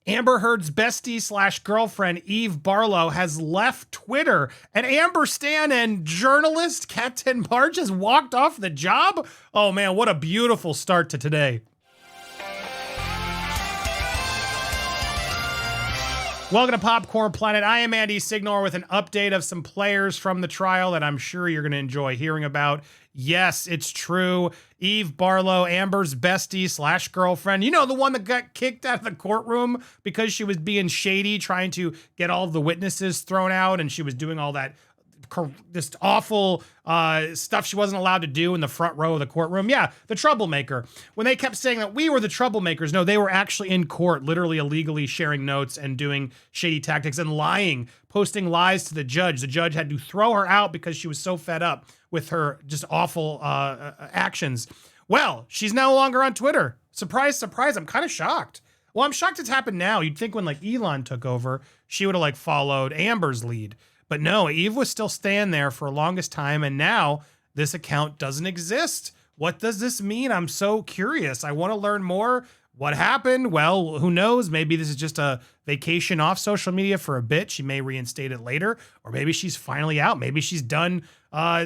Amber Heard's bestie slash girlfriend, Eve Barlow, has left Twitter, and Amber Stan and journalist Kat Tenbarge has walked off the job. Oh man, what a beautiful start to today. Welcome to Popcorn Planet. I am Andy Signore with an update of some players from the trial that I'm sure you're going to enjoy hearing about. Yes, it's true. Eve Barlow, Amber's bestie slash girlfriend. You know, the one that got kicked out of the courtroom because she was being shady, trying to get all of the witnesses thrown out, and she was doing all that this awful stuff she wasn't allowed to do in the front row of the courtroom. Yeah, the troublemaker. When they kept saying that we were the troublemakers, no, they were actually in court, literally illegally sharing notes and doing shady tactics and lying, posting lies to the judge. The judge had to throw her out because she was so fed up with her just awful actions. Well, she's no longer on Twitter. Surprise, surprise. I'm kind of shocked. Well, I'm shocked it's happened now. You'd think when like Elon took over, she would have like followed Amber's lead. But no, Eve was still staying there for the longest time, and now this account doesn't exist. What does this mean? I'm so curious. I want to learn more. What happened? Well, who knows? Maybe this is just a vacation off social media for a bit. She may reinstate it later, or maybe she's finally out. Maybe she's done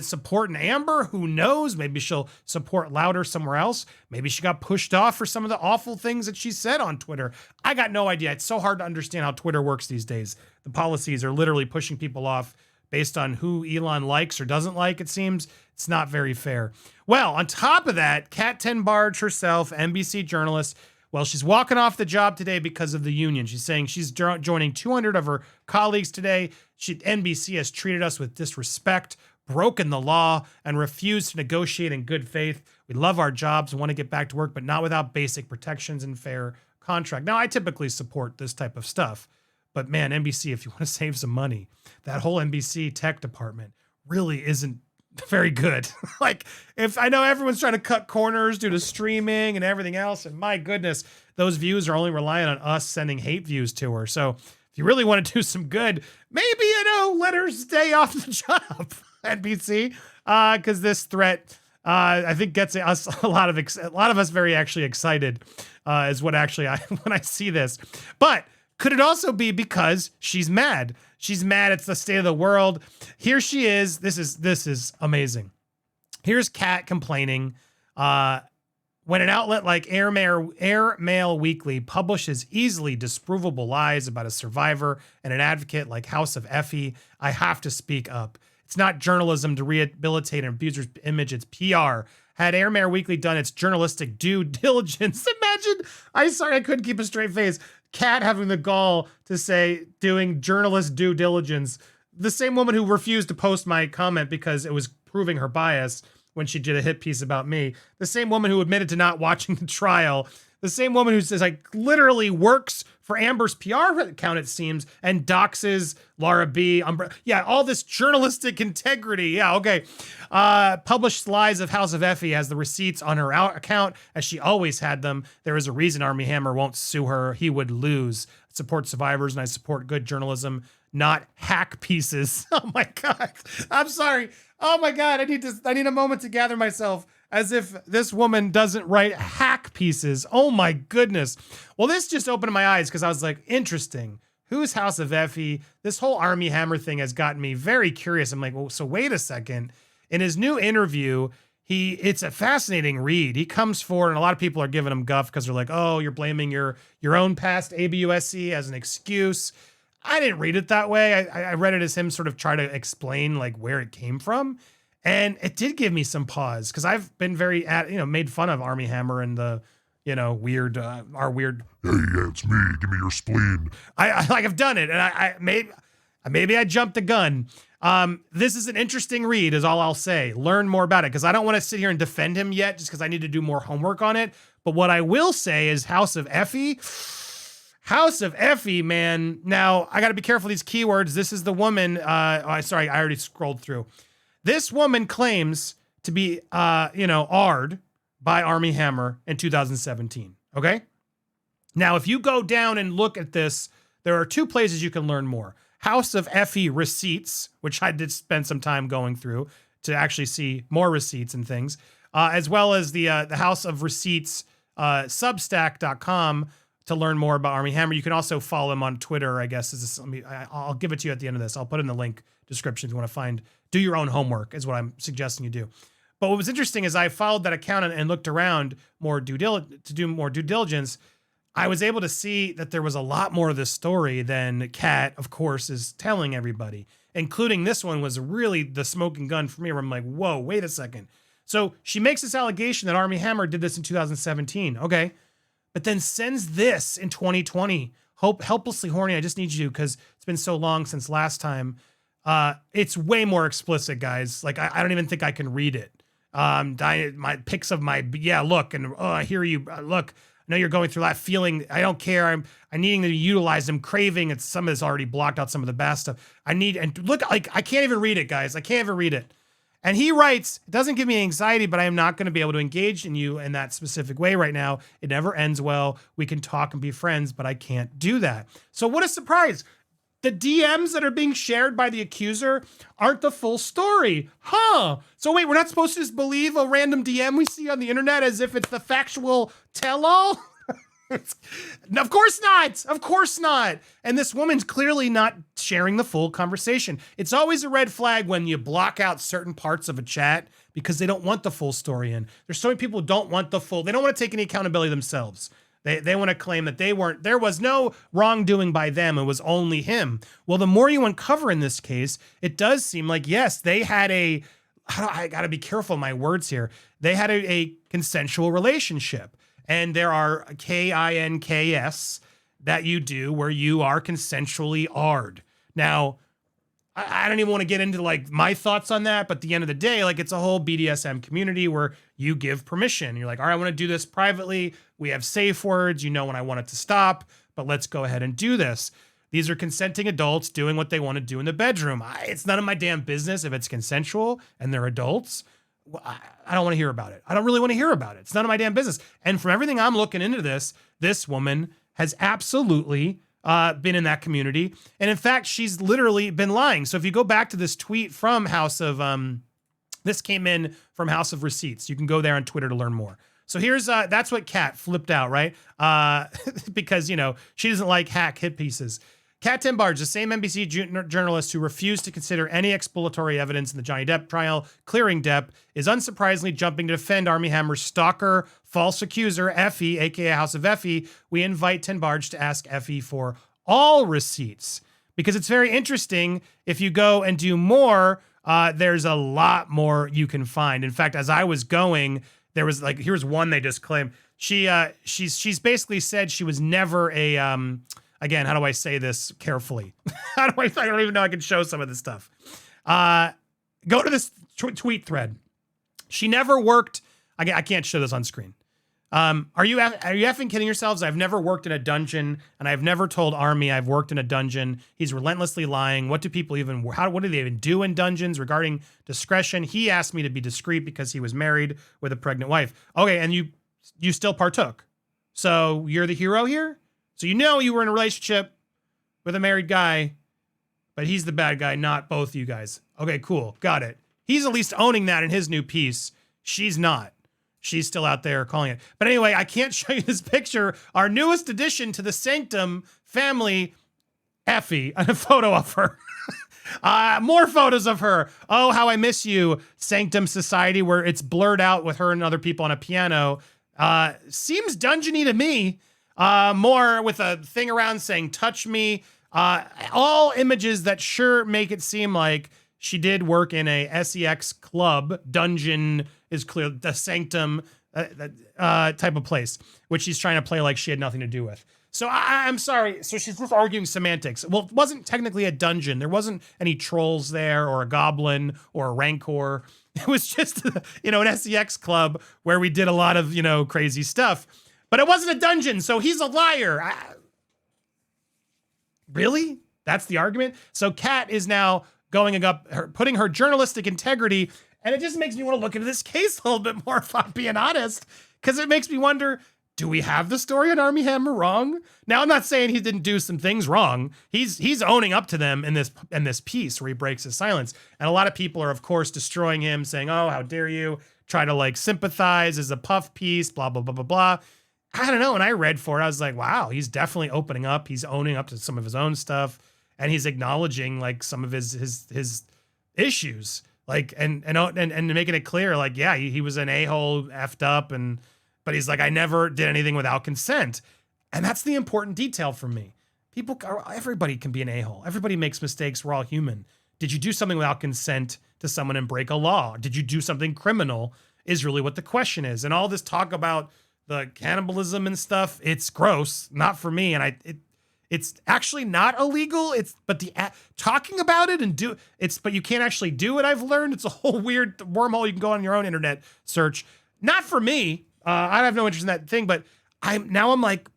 supporting Amber. Who knows? Maybe she'll support louder somewhere else. Maybe she got pushed off for some of the awful things that she said on Twitter. I got no idea. It's so hard to understand how Twitter works these days. The policies are literally pushing people off based on who Elon likes or doesn't like, it seems. It's not very fair. Well, on top of that, Kat Tenbarge herself, NBC journalist, well, she's walking off the job today because of the union. She's saying she's joining 200 of her colleagues today. NBC has treated us with disrespect, broken the law, and refused to negotiate in good faith. We love our jobs and want to get back to work, but not without basic protections and fair contract. Now, I typically support this type of stuff, but man, NBC, if you want to save some money, that whole NBC tech department really isn't very good. Like, if I know everyone's trying to cut corners due to streaming and everything else, and my goodness, those views are only relying on us sending hate views to her. So if you really want to do some good, maybe, let her stay off the job, NBC, because this threat, I think gets us a lot of us very actually excited, is what actually when I see this. But could it also be because she's mad? She's mad. It's the state of the world. Here she is. This is amazing. Here's Kat complaining. When an outlet like Air Mail Weekly publishes easily disprovable lies about a survivor and an advocate like House of Effie, I have to speak up. It's not journalism to rehabilitate an abuser's image. It's PR. Had Air Mail Weekly done its journalistic due diligence, imagine, I couldn't keep a straight face. Kat having the gall to say doing journalist due diligence. The same woman who refused to post my comment because it was proving her bias when she did a hit piece about me. The same woman who admitted to not watching the trial. The same woman who says, like, literally works for Amber's PR account, it seems, and doxes Laura B. Yeah, all this journalistic integrity. Yeah, okay. Published lies of House of Effie has the receipts on her account, as she always had them. There is a reason Armie Hammer won't sue her. He would lose. I support survivors, and I support good journalism, not hack pieces. Oh my God. I'm sorry. Oh my God. I need a moment to gather myself. As if this woman doesn't write hack pieces. Oh my goodness. Well, this just opened my eyes because I was like, interesting. Who's House of Effie? This whole Armie Hammer thing has gotten me very curious. I'm like, well, so wait a second. In his new interview, it's a fascinating read. He comes forward and a lot of people are giving him guff because they're like, oh, you're blaming your own past ABUSC as an excuse. I didn't read it that way. I read it as him sort of try to explain like where it came from. And it did give me some pause because I've been very, made fun of Armie Hammer and the, weird, our weird. Hey, yeah, it's me. Give me your spleen. I've done it, and I maybe I jumped the gun. This is an interesting read, is all I'll say. Learn more about it because I don't want to sit here and defend him yet, just because I need to do more homework on it. But what I will say is House of Effie. House of Effie, man. Now I got to be careful with these keywords. This is the woman. Sorry, I already scrolled through. This woman claims to be, AR'd by Armie Hammer in 2017, okay? Now, if you go down and look at this, there are two places you can learn more. House of Effie receipts, which I did spend some time going through to actually see more receipts and things, as well as the House of Receipts Substack.com to learn more about Army Hammer. You can also follow him on Twitter, I guess. I'll give it to you at the end of this. I'll put in the link description if you want to do your own homework is what I'm suggesting you do. But what was interesting is I followed that account and looked around to do more due diligence. I was able to see that there was a lot more of this story than Kat, of course, is telling everybody, including this one was really the smoking gun for me, where I'm like, whoa, wait a second. So she makes this allegation that Army Hammer did this in 2017. Okay. But then sends this in 2020. Helplessly horny. I just need you because it's been so long since last time. It's way more explicit, guys. Like I don't even think I can read it. My pics of look, and I hear you. Look, I know you're going through that feeling. I don't care. I'm needing to utilize them, craving. It's some of this already blocked out some of the bad stuff. And look, like I can't even read it, guys. I can't even read it. And he writes, it doesn't give me anxiety, but I am not going to be able to engage in you in that specific way right now. It never ends well. We can talk and be friends, but I can't do that. So what a surprise. The DMs that are being shared by the accuser aren't the full story. Huh. So wait, we're not supposed to just believe a random DM we see on the internet as if it's the factual tell-all? Of course not. Of course not. And this woman's clearly not sharing the full conversation. It's always a red flag when you block out certain parts of a chat because they don't want the full story in. There's so many people who don't want they don't want to take any accountability themselves. They want to claim that there was no wrongdoing by them. It was only him. Well, the more you uncover in this case, it does seem like, yes, they had I got to be careful of my words here. They had a consensual relationship. And there are KINKS that you do where you are consensually AR'd. Now, I don't even want to get into like my thoughts on that, but at the end of the day, like it's a whole BDSM community where you give permission. You're like, all right, I want to do this privately. We have safe words. You know when I want it to stop, but let's go ahead and do this. These are consenting adults doing what they want to do in the bedroom. It's none of my damn business if it's consensual and they're adults. I don't want to hear about it. I don't really want to hear about it. It's none of my damn business. And from everything I'm looking into this woman has absolutely been in that community. And in fact, she's literally been lying. So if you go back to this tweet from this came in from House of Receipts. You can go there on Twitter to learn more. So here's, that's what Kat flipped out, right? Because, she doesn't like hack hit pieces. Kat Tenbarge, the same NBC journalist who refused to consider any exploratory evidence in the Johnny Depp trial, clearing Depp, is unsurprisingly jumping to defend Armie Hammer's stalker, false accuser, Effie, aka House of Effie. We invite Tenbarge to ask Effie for all receipts. Because it's very interesting, if you go and do more, there's a lot more you can find. In fact, as I was going, there was here's one they just claimed. She's basically said she was never a... Again, how do I say this carefully? I don't even know I can show some of this stuff. Go to this tweet thread. She never worked. I can't show this on screen. Are you effing kidding yourselves? I've never worked in a dungeon, and I've never told Army I've worked in a dungeon. He's relentlessly lying. What do people what do they even do in dungeons regarding discretion? He asked me to be discreet because he was married with a pregnant wife. Okay, and you still partook. So you're the hero here? So you were in a relationship with a married guy, but he's the bad guy, not both of you guys. Okay, cool. Got it. He's at least owning that in his new piece. She's not. She's still out there calling it. But anyway, I can't show you this picture. Our newest addition to the Sanctum family, Effie, a photo of her. More photos of her. Oh, how I miss you, Sanctum Society, where it's blurred out with her and other people on a piano. Seems dungeony to me. More with a thing around saying, touch me. All images that sure make it seem like she did work in a SEX club. Dungeon is clear. The Sanctum type of place, which she's trying to play like she had nothing to do with. So I'm sorry. So she's just arguing semantics. Well, it wasn't technically a dungeon. There wasn't any trolls there or a goblin or a rancor. It was just, an SEX club where we did a lot of, crazy stuff. But it wasn't a dungeon, so he's a liar. Really? That's the argument? So Kat is now putting her journalistic integrity, and it just makes me want to look into this case a little bit more, if I'm being honest, because it makes me wonder, do we have the story on Armie Hammer wrong? Now, I'm not saying he didn't do some things wrong. He's owning up to them in this piece where he breaks his silence. And a lot of people are, of course, destroying him, saying, oh, how dare you, try to sympathize as a puff piece, blah, blah, blah, blah, blah. I don't know. When I read for it, I was like, wow, he's definitely opening up. He's owning up to some of his own stuff, and he's acknowledging like some of his issues, like and making it clear, like, yeah, he was an a-hole, effed up, but he's like, I never did anything without consent, and that's the important detail for me. Everybody can be an a-hole. Everybody makes mistakes. We're all human. Did you do something without consent to someone and break a law? Did you do something criminal? Is really what the question is. And all this talk about the cannibalism and stuff, it's gross, not for me. And it's actually not illegal. But talking about it and but you can't actually do it. I've learned it's a whole weird wormhole. You can go on your own internet search. Not for me. I have no interest in that thing. But I'm like,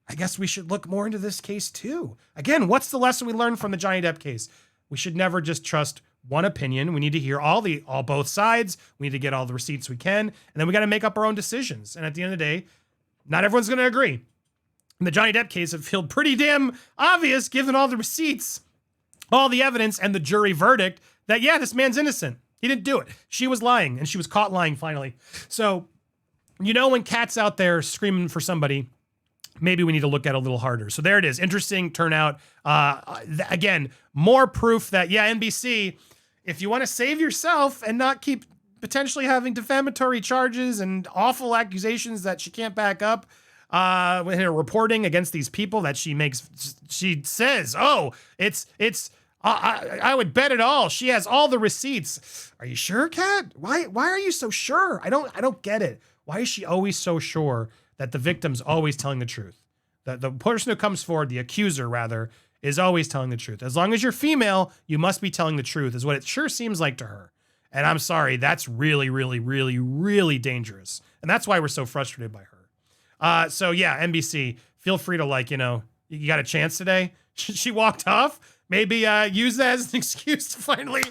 I guess we should look more into this case too. Again, what's the lesson we learned from the Johnny Depp case? We should never just trust one opinion. We need to hear both sides. We need to get all the receipts we can, and then we got to make up our own decisions. And at the end of the day, not everyone's going to agree. In the Johnny Depp case, it felt pretty damn obvious, given all the receipts, all the evidence, and the jury verdict, that yeah, this man's innocent. He didn't do it. She was lying, and she was caught lying finally. So, when Cat's out there screaming for somebody, maybe we need to look at it a little harder. So there it is. Interesting turnout. Again, more proof that, yeah, NBC, if you want to save yourself and not keep potentially having defamatory charges and awful accusations that she can't back up, in her reporting against these people that she says, oh, I would bet it all. She has all the receipts. Are you sure, Kat? Why are you so sure? I don't get it. Why is she always so sure that the victim's always telling the truth? The person who comes forward, the accuser rather, is always telling the truth. As long as you're female, you must be telling the truth, is what it sure seems like to her. And I'm sorry, that's really, really, really, really dangerous. And that's why we're so frustrated by her. So yeah, NBC, feel free to you got a chance today. She walked off. Maybe use that as an excuse to finally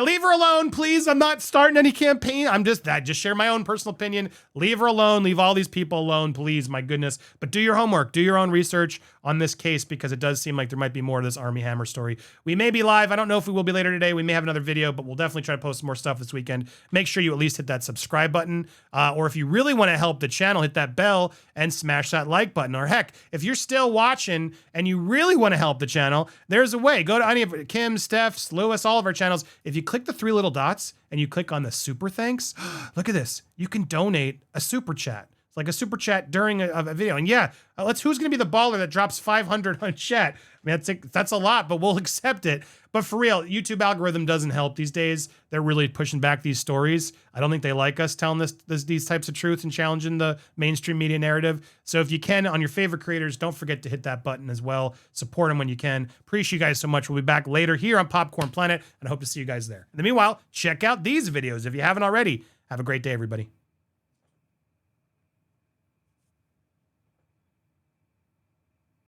leave her alone, please. I'm not starting any campaign. I just share my own personal opinion. Leave her alone. Leave all these people alone, please. My goodness. But do your homework. Do your own research on this case, because it does seem like there might be more to this Armie Hammer story. We may be live. I don't know if we will be later today. We may have another video, but we'll definitely try to post some more stuff this weekend. Make sure you at least hit that subscribe button. Or if you really want to help the channel, hit that bell and smash that like button. Or heck, if you're still watching and you really want to help the channel, there's a way. Go to any of Kim, Steph's, Lewis, all of our channels. If you click the 3 little dots and you click on the super thanks, look at this. You can donate a super chat. It's like a super chat during a video. And yeah, who's going to be the baller that drops 500 on chat? I mean, that's a lot, but we'll accept it. But for real, YouTube algorithm doesn't help these days. They're really pushing back these stories. I don't think they like us telling these types of truths and challenging the mainstream media narrative. So if you can, on your favorite creators, don't forget to hit that button as well. Support them when you can. Appreciate you guys so much. We'll be back later here on Popcorn Planet, and I hope to see you guys there. In the meanwhile, check out these videos if you haven't already. Have a great day, everybody.